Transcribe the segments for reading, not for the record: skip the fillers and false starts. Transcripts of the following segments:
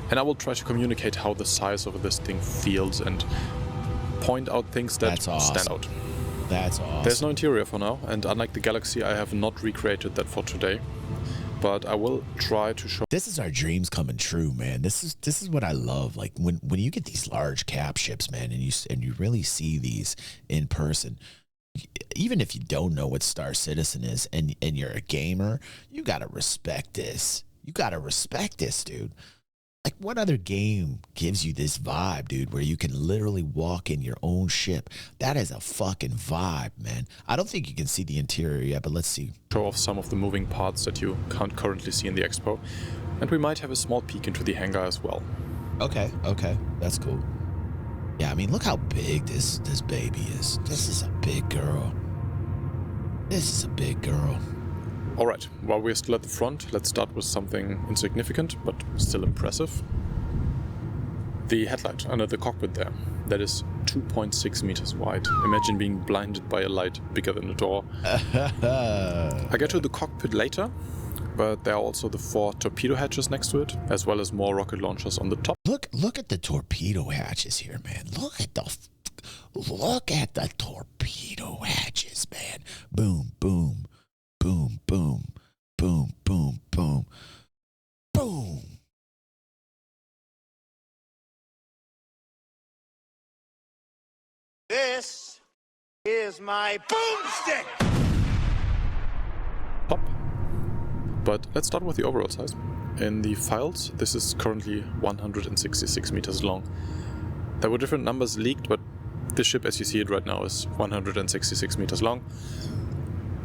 And I will try to communicate how the size of this thing feels and point out things that stand out. That's awesome. There's no interior for now, and unlike the Galaxy, I have not recreated that for today. But I will try to show. This is our dreams coming true, man. This is what I love. Like when you get these large cap ships, man, and you really see these in person. Even if you don't know what Star Citizen is and you're a gamer, you gotta respect this. You gotta respect this, dude. Like, what other game gives you this vibe, dude, where you can literally walk in your own ship? That is a fucking vibe, man. I don't think you can see the interior yet, but let's see. Show off some of the moving parts that you can't currently see in the expo. And we might have a small peek into the hangar as well. Okay, that's cool. Yeah, I mean, look how big this baby is. This is a big girl. This is a big girl. Alright, while we're still at the front, let's start with something insignificant, but still impressive. The headlight under the cockpit there. That is 2.6 meters wide. Imagine being blinded by a light bigger than a door. I get to the cockpit later, but there are also the 4 torpedo hatches next to it, as well as more rocket launchers on the top. Look at the torpedo hatches here, man. Look at the torpedo hatches, man. Boom, boom. Boom, boom, boom, boom, boom, boom. This is my boomstick! Pop. But let's start with the overall size. In the files, this is currently 166 meters long. There were different numbers leaked, but this ship, as you see it right now, is 166 meters long.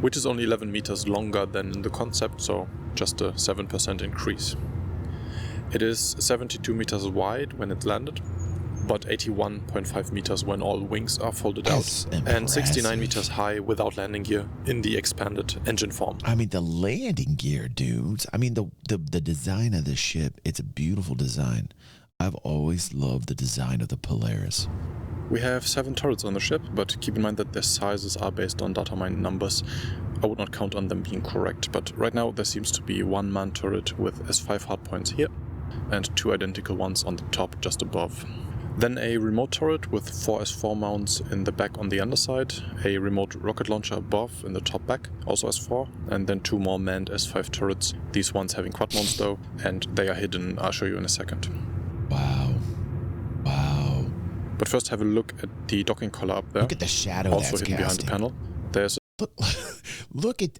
Which is only 11 meters longer than in the concept, so just a 7% increase. It is 72 meters wide when it landed, but 81.5 meters when all wings are folded out, and 69 meters high without landing gear in the expanded engine form. I mean, the landing gear, dudes. I mean, the design of this ship, it's a beautiful design. I've always loved the design of the Polaris. We have 7 turrets on the ship, but keep in mind that their sizes are based on data mine numbers. I would not count on them being correct, but right now there seems to be 1 man turret with S5 hardpoints here, and 2 identical ones on the top just above. Then a remote turret with 4 S4 mounts in the back on the underside, a remote rocket launcher above in the top back, also S4, and then 2 more manned S5 turrets, these ones having quad mounts though, and they are hidden, I'll show you in a second. Wow. But first have a look at the docking collar up there. Look at the shadow also that's hidden behind the panel. There's look at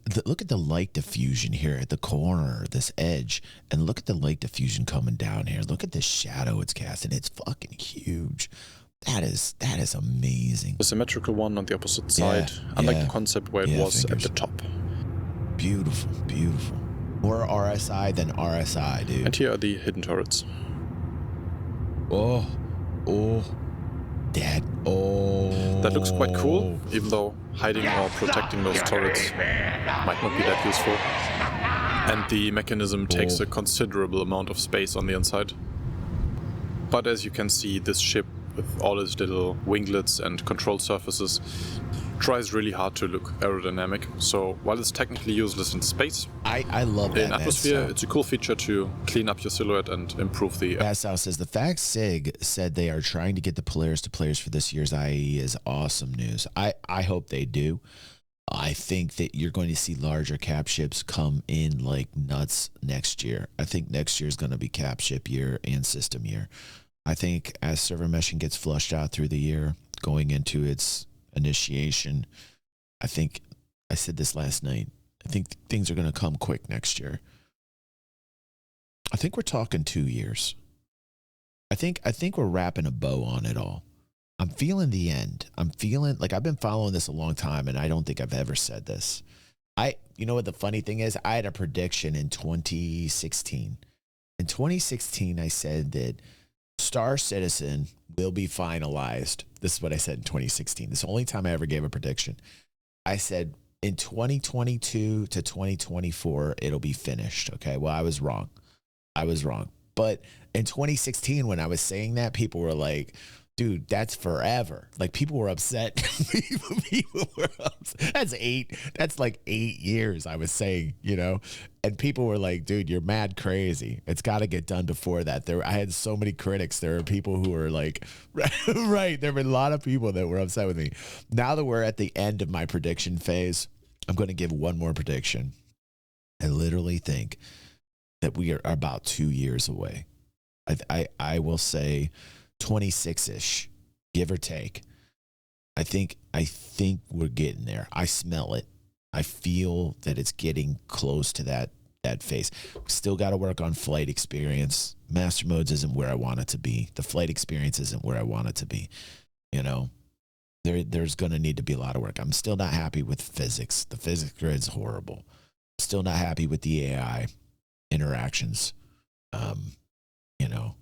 the light diffusion here at the corner, this edge, and look at the light diffusion coming down here. Look at the shadow it's casting. It's fucking huge. That is amazing. a symmetrical one on the opposite side, unlike the concept where it was at the top. Beautiful. More RSI than RSI, dude. And here are the hidden turrets. Oh. That looks quite cool, even though hiding or protecting those turrets might not be that useful. And the mechanism takes a considerable amount of space on the inside. But as you can see, this ship, with all its little winglets and control surfaces, tries really hard to look aerodynamic. So while it's technically useless in space, I love that. In atmosphere, it's a cool feature to clean up your silhouette and improve the... Bassau says, the fact SIG said they are trying to get the Polaris to players for this year's IAE is awesome news. I hope they do. I think that you're going to see larger cap ships come in like nuts next year. I think next year is going to be cap ship year and system year. I think as server meshing gets flushed out through the year, going into its initiation, I think, I said this last night, I think things are going to come quick next year. I think we're talking 2 years. I think we're wrapping a bow on it all. I'm feeling the end. I'm feeling like I've been following this a long time, and I don't think I've ever said this. You know what the funny thing is? I had a prediction in 2016. In 2016, I said that Star Citizen will be finalized. This is what I said in 2016. This is the only time I ever gave a prediction. I said in 2022 to 2024, it'll be finished. Okay. Well, I was wrong. But in 2016, when I was saying that, people were like, dude, that's forever. Like, people were upset. People were upset. That's like 8 years, I was saying, you know? And people were like, dude, you're mad crazy. It's got to get done before that. I had so many critics. There were people who were like, right. There were a lot of people that were upset with me. Now that we're at the end of my prediction phase, I'm going to give one more prediction. I literally think that we are about 2 years away. I will say 26-ish, give or take. I think we're getting there. I smell it. I feel that it's getting close to that phase. We still got to work on flight experience. Master modes isn't where I want it to be. The flight experience isn't where I want it to be. You know, there's going to need to be a lot of work. I'm still not happy with physics. The physics grid's horrible. Still not happy with the AI interactions. You know,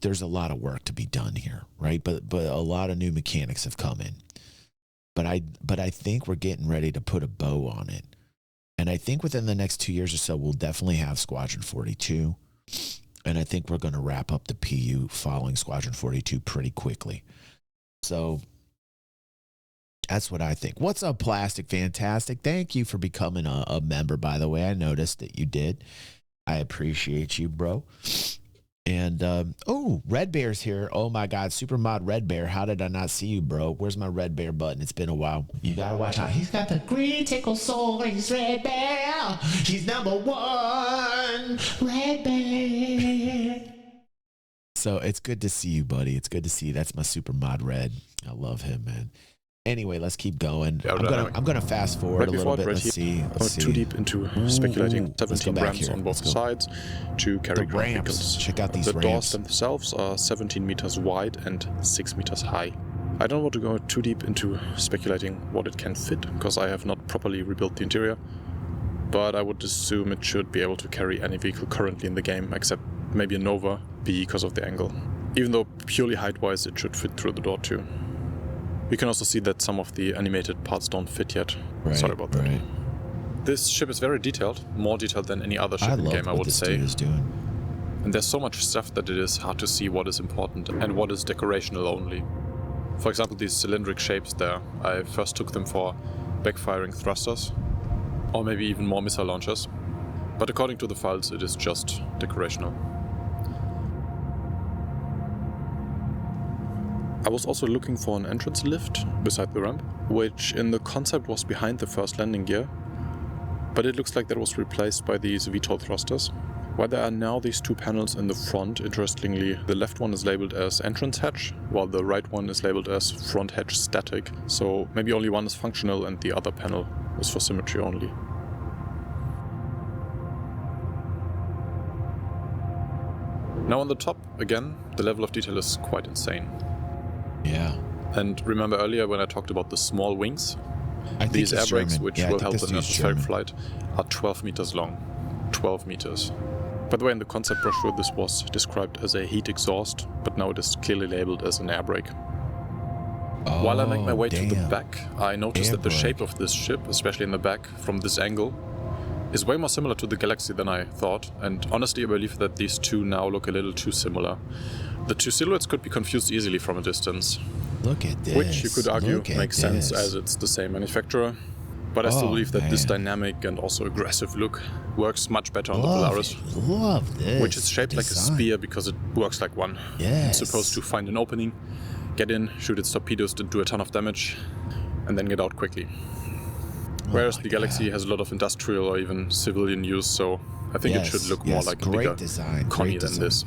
there's a lot of work to be done here, right? But a lot of new mechanics have come in. But I think we're getting ready to put a bow on it. And I think within the next 2 years or so, we'll definitely have Squadron 42. And I think we're going to wrap up the PU following Squadron 42 pretty quickly. So that's what I think. What's up, Plastic Fantastic? Thank you for becoming a member, by the way. I noticed that you did. I appreciate you, bro. And, oh, Red Bear's here. Oh, my God. Super Mod Red Bear. How did I not see you, bro? Where's my Red Bear button? It's been a while. You got to watch out. He's got the critical soul. He's Red Bear. He's #1. Red Bear. So it's good to see you, buddy. It's good to see you. That's my Super Mod Red. I love him, man. Anyway, let's keep going. I'm gonna fast forward a little bit. Let's see. Too deep into speculating. 17 ramps on both sides to carry ground vehicles. Check out these ramps. The ramps. doors themselves are 17 meters wide and 6 meters high. I don't want to go too deep into speculating what it can fit, because I have not properly rebuilt the interior. But I would assume it should be able to carry any vehicle currently in the game, except maybe a Nova, because of the angle. Even though purely height-wise it should fit through the door too. You can also see that some of the animated parts don't fit yet. Right, sorry about that. Right. This ship is very detailed, more detailed than any other ship in the game, I would say. Is doing. And there's so much stuff that it is hard to see what is important and what is decorational only. For example, these cylindric shapes there, I first took them for backfiring thrusters, or maybe even more missile launchers. But according to the files, it is just decorational. I was also looking for an entrance lift beside the ramp, which in the concept was behind the first landing gear, but it looks like that was replaced by these VTOL thrusters. While there are now these two panels in the front, interestingly, the left one is labeled as entrance hatch, while the right one is labeled as front hatch static, so maybe only one is functional and the other panel is for symmetry only. Now on the top, again, the level of detail is quite insane. Yeah. And remember earlier when I talked about the small wings? These air brakes, which will help in atmospheric flight, are 12 meters long. 12 meters. By the way, in the concept brochure this was described as a heat exhaust, but now it is clearly labeled as an air brake. Oh, while I make my way to the back, I noticed that the shape of this ship, especially in the back, from this angle, is way more similar to the Galaxy than I thought, and honestly I believe that these two now look a little too similar. The two silhouettes could be confused easily from a distance. Look at this. Which you could argue makes sense as it's the same manufacturer. But I still believe that this dynamic and also aggressive look works much better on the Polaris. Love this. Which is shaped like a spear because it works like one. Yes. It's supposed to find an opening, get in, shoot its torpedoes to do a ton of damage, and then get out quickly. Whereas the Galaxy has a lot of industrial or even civilian use, so I think it should look more like a bigger Connie than this.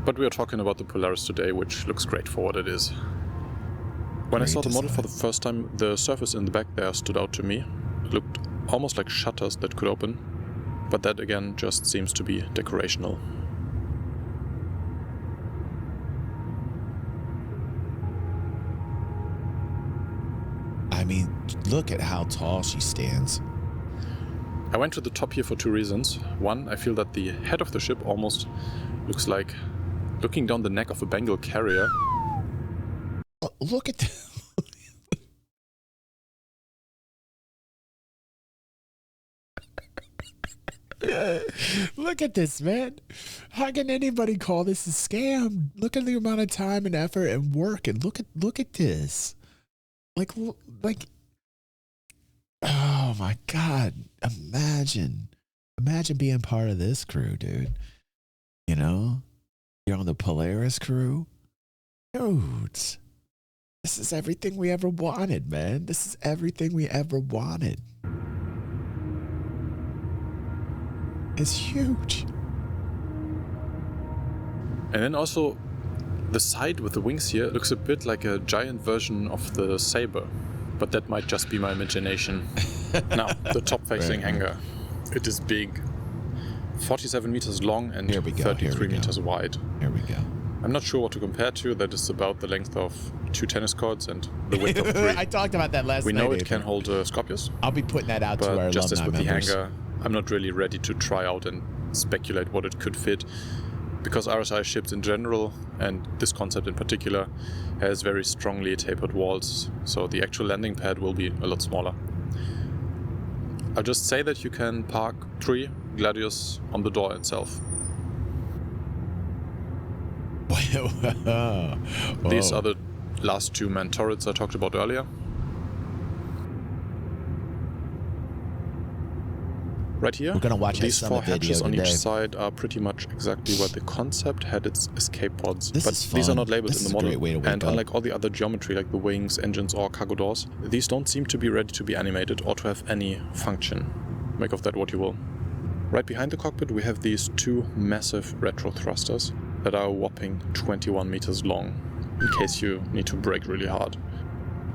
But we are talking about the Polaris today, which looks great for what it is. When I saw the model for the first time, the surface in the back there stood out to me. It looked almost like shutters that could open, but that again just seems to be decorational. I mean, look at how tall she stands. I went to the top here for two reasons. One, I feel that the head of the ship almost looks like looking down the neck of a Bengal carrier. Look at this. Look at this, man. How can anybody call this a scam? Look at the amount of time and effort and work, and look at this. Like, oh my God. Imagine being part of this crew, dude. You know, you're on the Polaris crew. Dudes, this is everything we ever wanted, man. This is everything we ever wanted. It's huge. And then also, the side with the wings here looks a bit like a giant version of the Sabre, but that might just be my imagination. Now, the top-facing hangar. It is big. 47 meters long and 33 meters wide. Here we go. I'm not sure what to compare to. That is about the length of 2 tennis courts and the width of 3. I talked about that last night. We know it can hold Scorpius. I'll be putting that out to our just as with alumni members. the hangar, I'm not really ready to try out and speculate what it could fit, because RSI ships in general, and this concept in particular, has very strongly tapered walls, so the actual landing pad will be a lot smaller. I'll just say that you can park 3 Gladius on the door itself. These are the last 2 man turrets I talked about earlier. Right here, we're gonna watch these 4 hatches on today. each side are pretty much exactly where the concept had its escape pods. This but is fun. These are not labeled this in the model. Great way to wake and up. unlike all the other geometry like the wings, engines or cargo doors, these don't seem to be ready to be animated or to have any function. Make of that what you will. Right behind the cockpit we have these 2 massive retro thrusters that are a whopping 21 meters long, in case you need to brake really hard.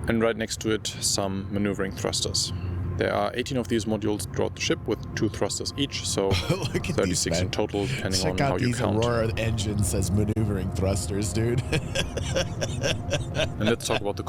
And right next to it, some maneuvering thrusters. There are 18 of these modules throughout the ship with 2 thrusters each, so 36 in total, depending on how you count. Check out these Aurora engines as maneuvering thrusters, dude. And let's talk about the